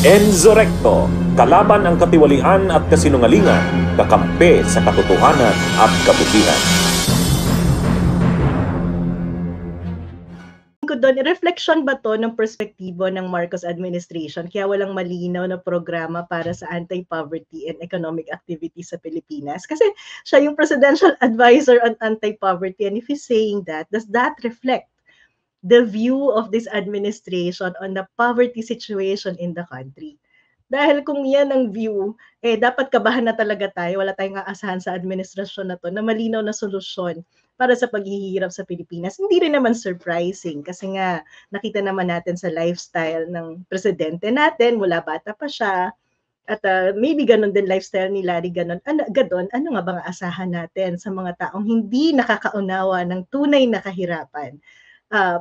Enzo Recto, kalaban ang katiwalian at kasinungalingan, kakampi sa katotohanan at kabutihan. Ko doon, reflection ba to ng perspektibo ng Marcos administration kaya walang malinaw na programa para sa anti-poverty and economic activity sa Pilipinas? Kasi siya yung presidential advisor on anti-poverty, and if he's saying that, does that reflect the view of this administration on the poverty situation in the country? Dahil kung yan ang view, dapat kabahan na talaga tayo. Wala tayong aasahan sa administrasyon na to na malinaw na solusyon para sa paghihirap sa Pilipinas. Hindi rin naman surprising kasi nga nakita naman natin sa lifestyle ng presidente natin, mula bata pa siya, at maybe ganun din lifestyle ni Larry Gadon. Ano nga bang aasahan natin sa mga taong hindi nakakaunawa ng tunay na kahirapan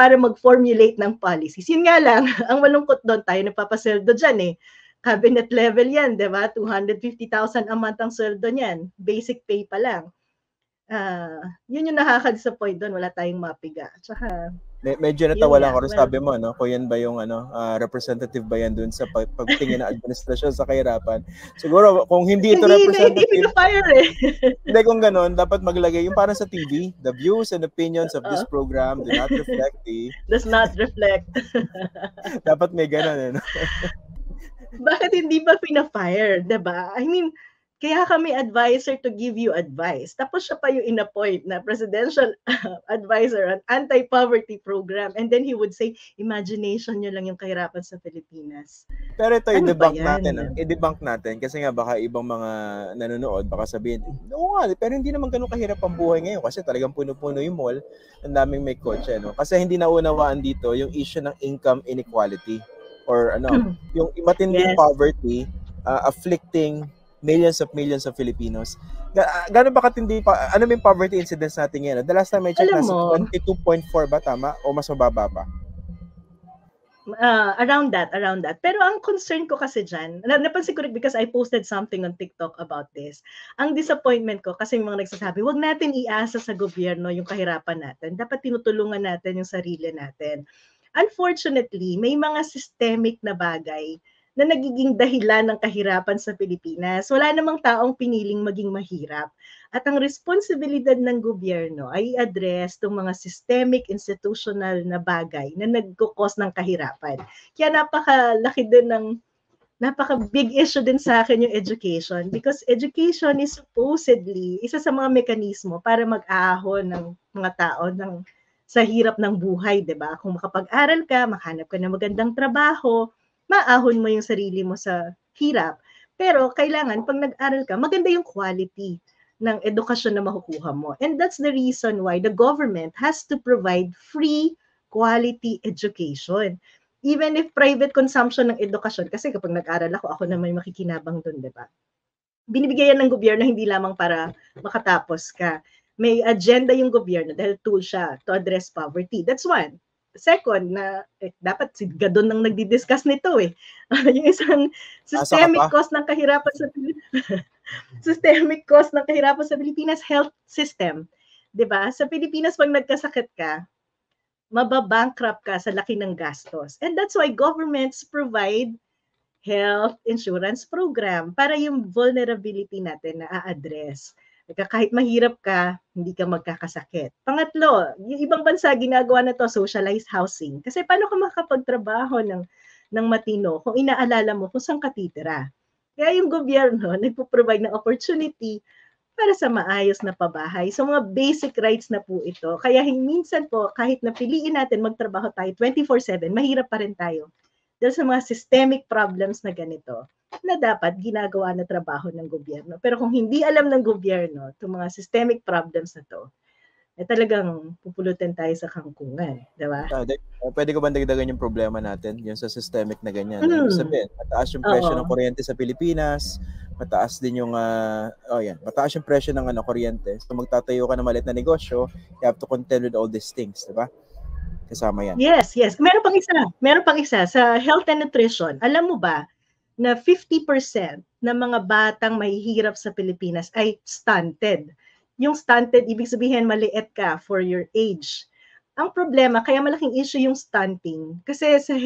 para mag-formulate ng policies? Yun nga lang, ang malungkot doon, tayo nagpapasweldo dyan cabinet level yan, di ba? 250,000 a month ang sweldo niyan. Basic pay pa lang. Yun yung nakaka-disappoint doon. Wala tayong mapiga. Tsaka, medyo natawa lang ako rin sabi mo, no? Kung yan ba yung representative ba yan dun sa pagtingin ng administrasyon sa kahirapan. Siguro, kung hindi ito representative... Hindi pinafire Hindi, kung ganun, dapat maglagay yung parang sa TV, the views and opinions of this program do not reflect the... Does not reflect. Dapat may ganun, no? Bakit hindi ba pina-fire, 'di ba? I mean, kaya kami advisor to give you advice. Tapos siya pa yung in-appoint na presidential advisor on anti-poverty program, and then he would say, imagination nyo lang yung kahirapan sa Pilipinas. Pero ito i-debunk natin, i-debunk natin kasi nga baka ibang mga nanonood baka sabihin, oo nga, pero hindi naman ganun kahirap ang buhay ngayon kasi talagang puno-puno yung mall, ang daming may kotse, no? Kasi hindi naunawaan dito yung issue ng income inequality or yung matinding poverty afflicting millions of Filipinos. Gano'n ba katindi pa? Ano yung poverty incidence natin ngayon? The last time I checked, nasa 22.4 ba? Tama? O mas mababa pa? Around that. Pero ang concern ko kasi dyan, napansin ko rin because I posted something on TikTok about this. Ang disappointment ko kasi yung mga nagsasabi, wag natin iasa sa gobyerno yung kahirapan natin. Dapat tinutulungan natin yung sarili natin. Unfortunately, may mga systemic na bagay na nagiging dahilan ng kahirapan sa Pilipinas. Wala namang taong piniling maging mahirap. At ang responsibilidad ng gobyerno ay i-address itong mga systemic, institutional na bagay na nagkukos ng kahirapan. Kaya napaka-big issue din sa akin yung education, because education is supposedly isa sa mga mekanismo para mag-aahon ng mga tao sa hirap ng buhay, 'di ba? Kung makapag-aral ka, makahanap ka ng magandang trabaho, maahon mo yung sarili mo sa hirap. Pero kailangan pag nag-aral ka, maganda yung quality ng edukasyon na makukuha mo. And that's the reason why the government has to provide free quality education. Even if private consumption ng edukasyon, kasi kapag nag-aral ako na may makikinabang doon, 'di ba? Binibigyan ng gobyerno hindi lamang para makatapos ka. May agenda yung gobyerno dahil tool siya to address poverty. That's one. Second, na dapat si Gadon nang nagdi-discuss nito yung isang systemic cause ng kahirapan sa systemic cause ng kahirapan sa Pilipinas, health system. 'Di ba? Sa Pilipinas pag nagkasakit ka, mababankrupt ka sa laki ng gastos. And that's why governments provide health insurance program para yung vulnerability natin na a-address. Kahit mahirap ka, hindi ka magkakasakit. Pangatlo, yung ibang bansa ginagawa na to, socialized housing. Kasi paano ka makapagtrabaho ng matino kung inaalala mo kung saan ka titira? Kaya yung gobyerno nagpo-provide ng opportunity para sa maayos na pabahay. So mga basic rights na po ito. Kaya minsan po, kahit napiliin natin magtrabaho tayo 24/7, mahirap pa rin tayo. Dahil sa mga systemic problems na ganito, na dapat ginagawa na trabaho ng gobyerno. Pero kung hindi alam ng gobyerno itong mga systemic problems na to, talagang pupulutin tayo sa kangkungan, di ba? Pwede ko ba dagdagan yung problema natin, yung sa systemic na ganyan? Ibig sabihin, mataas yung presyo ng kuryente sa Pilipinas, mataas din yung mataas yung presyo ng kuryente. So magtatayo ka ng maliit na negosyo, you have to contend with all these things, di ba? Kasama yan. Yes. Meron pang isa sa health and nutrition. Alam mo ba na 50% ng mga batang mahihirap sa Pilipinas ay stunted. Yung stunted, ibig sabihin maliit ka for your age. Ang problema, kaya malaking issue yung stunting, kasi sa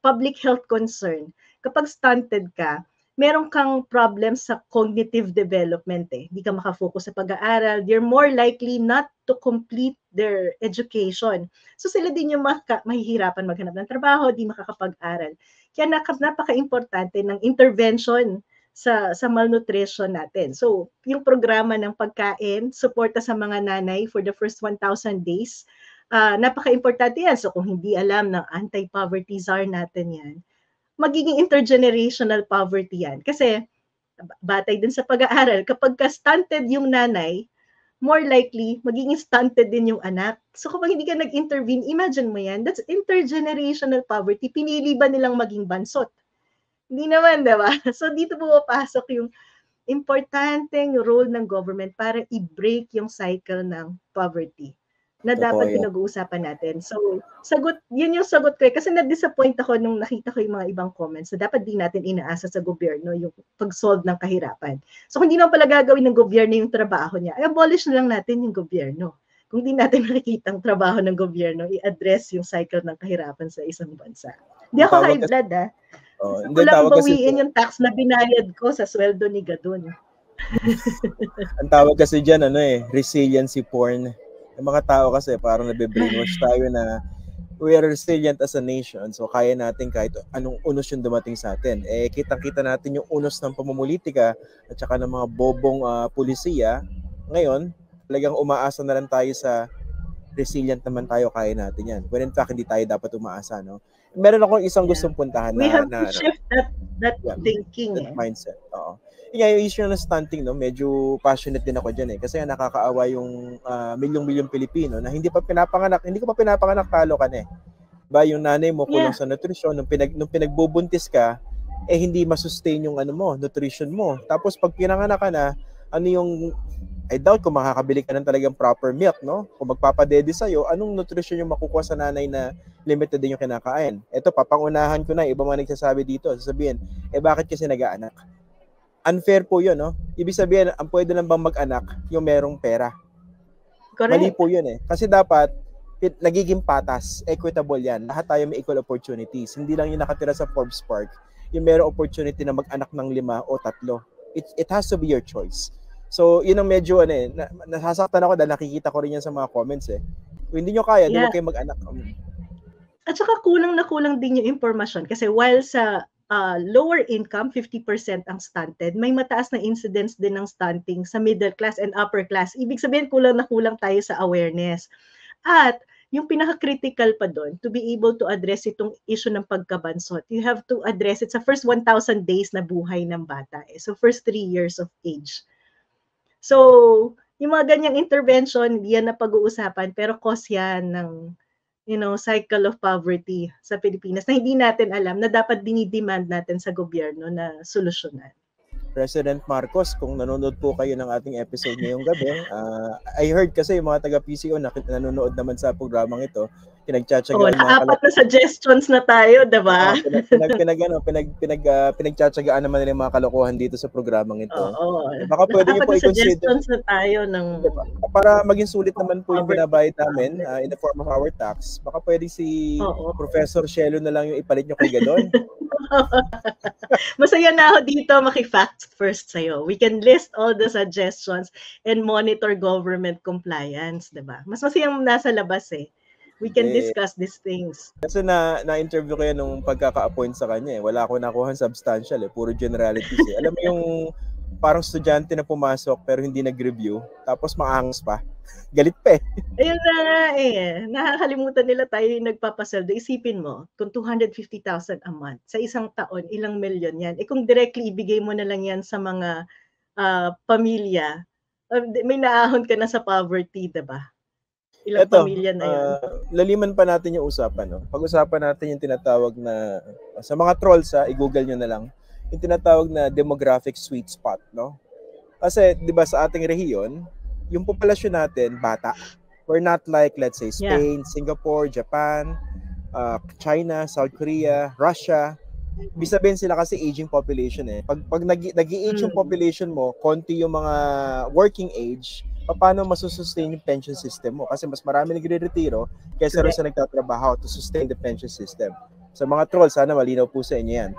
public health concern, kapag stunted ka, meron kang problem sa cognitive development eh. Hindi ka makafocus sa pag-aaral. You're more likely not to complete their education. So sila din yung mahihirapan maghanap ng trabaho, di makakapag-aral. Kaya napaka-importante ng intervention sa malnutrition natin. So, yung programa ng pagkain, suporta sa mga nanay for the first 1,000 days, napaka-importante yan. So, kung hindi alam ng anti-poverty czar natin yan, magiging intergenerational poverty yan. Kasi, batay din sa pag-aaral, kapag stunted yung nanay, more likely, magiging stunted din yung anak. So, kapag hindi ka nag-intervene, imagine mo yan, that's intergenerational poverty. Pinili ba nilang maging bansot? Hindi naman, diba? So, dito pumapasok yung importanteng role ng government para i-break yung cycle ng poverty na dapat pinag-uusapan natin. So, yun yung sagot ko. Kasi na-disappoint ako nung nakita ko yung mga ibang comments na dapat di natin inaasa sa gobyerno yung pag-solve ng kahirapan. So, kung di naman pala gagawin ng gobyerno yung trabaho niya, abolish na lang natin yung gobyerno. Kung di natin nakikita ang trabaho ng gobyerno, i-address yung cycle ng kahirapan sa isang bansa. Hindi ako high blood, ha? Gusto ko lang bawiin yung tax na binayad ko sa sweldo ni Gadon. Ang tawag kasi dyan, resiliency porn. Yung mga tao kasi parang nabe-brainwash tayo na we are resilient as a nation. So kaya natin kahit anong unos yung dumating sa atin. Kitang-kita natin yung unos ng pamumulitika at saka ng mga bobong pulisiya. Ngayon, talagang umaasa na lang tayo sa resilient naman tayo, kaya natin yan. When in fact, hindi tayo dapat umaasa, no? Meron akong isang gustong puntahan We have to shift that thinking. That mindset. Oo. Yung issue ng stunting, no, medyo passionate din ako dyan kasi nakakaawa yung milyong-milyong Pilipino na hindi ko pa pinapanganak, talo ka na eh. Ba, yung nanay mo kulang sa nutrisyon, nung pinagbubuntis ka, hindi masustain yung nutrition mo. Tapos pag pinanganak ka na, I doubt kung makakabili ka ng talagang proper milk, no? Kung magpapadede sa'yo, anong nutrition yung makukuha sa nanay na limited din yung kinakain? Ito, papangunahan ko na, iba mga nagsasabi dito, sasabihin, bakit kasi nag-aanak? Unfair po yun, no? Ibig sabihin, ang pwede lang bang mag-anak yung merong pera. Correct. Mali po yun eh. Kasi dapat, nagiging patas, equitable yan. Lahat tayo may equal opportunities. Hindi lang yung nakatira sa Forbes Park, yung merong opportunity na mag-anak ng 5 o 3. It has to be your choice. So, yun ang medyo, nasasaktan ako dahil nakikita ko rin yan sa mga comments eh. Kung hindi nyo kaya, di huwag kayo mag-anak. At saka kulang na kulang din yung impormasyon. Kasi while sa lower income, 50% ang stunted, may mataas na incidence din ng stunting sa middle class and upper class. Ibig sabihin, kulang na kulang tayo sa awareness. At yung pinaka-critical pa doon, to be able to address itong issue ng pagkabansot, you have to address it sa first 1,000 days na buhay ng bata. So first 3 years of age. So, yung mga ganyang intervention, yan na pag-uusapan, pero cause yan ng cycle of poverty sa Pilipinas na hindi natin alam na dapat dinidemand natin sa gobyerno na solusyonan. President Marcos, kung nanonood po kayo ng ating episode ngayong gabi, I heard kasi yung mga taga-PCO na nanonood naman sa programang ito, pinagtsatsagaan apat na suggestions na tayo, diba? Pinagtsatsagaan naman nila yung mga kalokohan dito sa programang ito. Baka pwede niyo po i-consider. Suggestions na tayo ng... Para maging sulit naman po yung binabayad namin in the form of our tax, baka pwede si Professor Shelo na lang yung ipalit nyo kay Gadon. Masaya na ako dito maki-fact first sa'yo. We can list all the suggestions and monitor government compliance, diba? Mas masayang nasa labas eh. We can discuss these things. Kasi na-interview ko yan nung pagkaka-appoint sa kanya eh. Wala ako nakuha substantial eh. Puro generalities eh. Alam mo yung parang estudyante na pumasok pero hindi nag-review. Tapos maangas pa. Galit pa eh. Ayun na nga eh. Nakakalimutan nila tayo yung nagpapasweldo. Isipin mo, kung 250,000 a month, sa isang taon, ilang milyon yan. Kung directly ibigay mo na lang yan sa mga pamilya, may naahon ka na sa poverty, diba? Ilang pamilya na yun. Laliman pa natin yung usapan. No? Pag-usapan natin yung tinatawag na, sa mga trolls i-google nyo na lang, yung tinatawag na demographic sweet spot. No? Kasi, di ba sa ating rehiyon, yung populasyon natin, bata. We're not like, let's say, Spain, Singapore, Japan, China, South Korea, Russia. Ibig sabihin sila kasi aging population eh. Pag nag-i-age yung population mo, konti yung mga working age, paano masusustain yung pension system mo? Kasi mas marami nagre-retiro kaysa rin sa nagtatrabaho to sustain the pension system. Sa mga trolls, sana malinaw po sa inyo yan.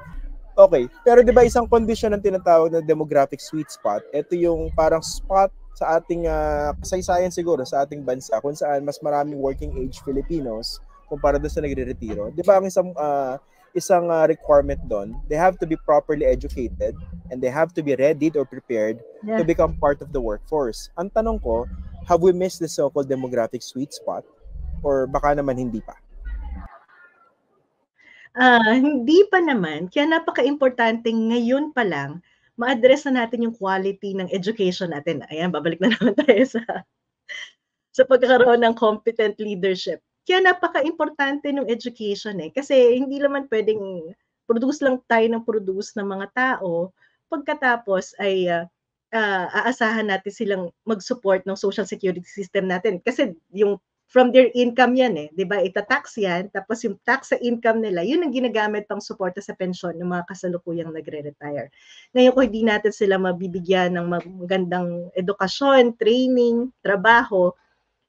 Okay. Pero 'di ba isang kondisyon ng tinatawag na demographic sweet spot, ito yung parang spot sa ating kasaysayan siguro sa ating bansa kung saan mas maraming working age Filipinos kumpara doon sa nagre-retiro. 'Di ba ang isang requirement doon, they have to be properly educated and they have to be readied or prepared to become part of the workforce. Ang tanong ko, have we missed the so-called demographic sweet spot or baka naman hindi pa? Hindi pa naman, kaya napaka-importante ngayon pa lang ma-address na natin yung quality ng education natin. Ayan, babalik na naman tayo sa pagkakaroon ng competent leadership. Kaya napaka-importante ng education kasi hindi naman pwedeng produce lang tayo ng mga tao, pagkatapos ay aasahan natin silang mag-support ng social security system natin. Kasi yung from their income yan 'di ba? Ita-tax yan, tapos yung tax sa income nila, yun ang ginagamit pang suporta sa pensyon ng mga kasalukuyang nagre-retire. Ngayon kung hindi natin sila mabibigyan ng magandang edukasyon, training, trabaho,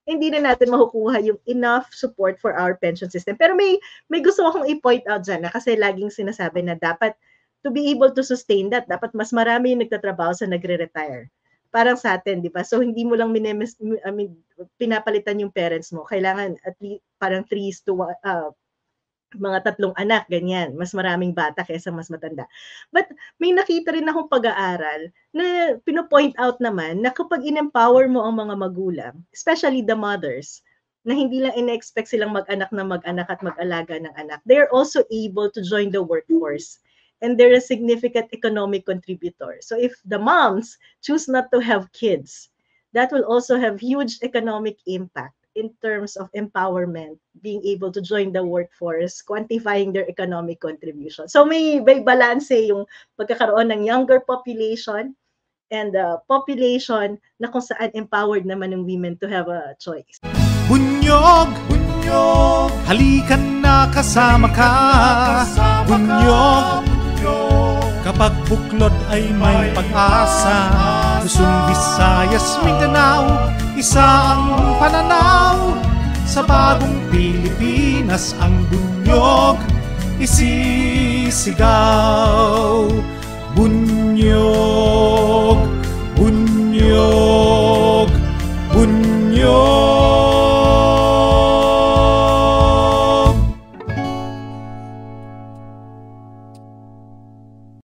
hindi na natin makukuha yung enough support for our pension system. Pero may gusto akong i-point out dyan kasi laging sinasabi na dapat to be able to sustain that, dapat mas marami yung nagtatrabaho sa nagre-retire. Parang sa atin, di ba? So, hindi mo lang pinapalitan yung parents mo. Kailangan at least parang 3 to mga 3 anak, ganyan. Mas maraming bata kaysa mas matanda. But may nakita rin akong pag-aaral na pino-point out naman na kapag in-empower mo ang mga magulang, especially the mothers, na hindi lang in-expect silang mag-anak at mag-alaga ng anak, they're also able to join the workforce. And they're a significant economic contributor. So if the moms choose not to have kids, that will also have huge economic impact in terms of empowerment, being able to join the workforce, quantifying their economic contribution. So may balance yung pagkakaroon ng younger population and the population na kung saan empowered naman ng women to have a choice. Bunyog, halikan na kasama ka. Bunyog, kapag buklod ay may pag-asa. Luzon, Visayas, Mindanao, isa ang pananaw. Sa bagong Pilipinas ang bunyog isisigaw. Bunyog.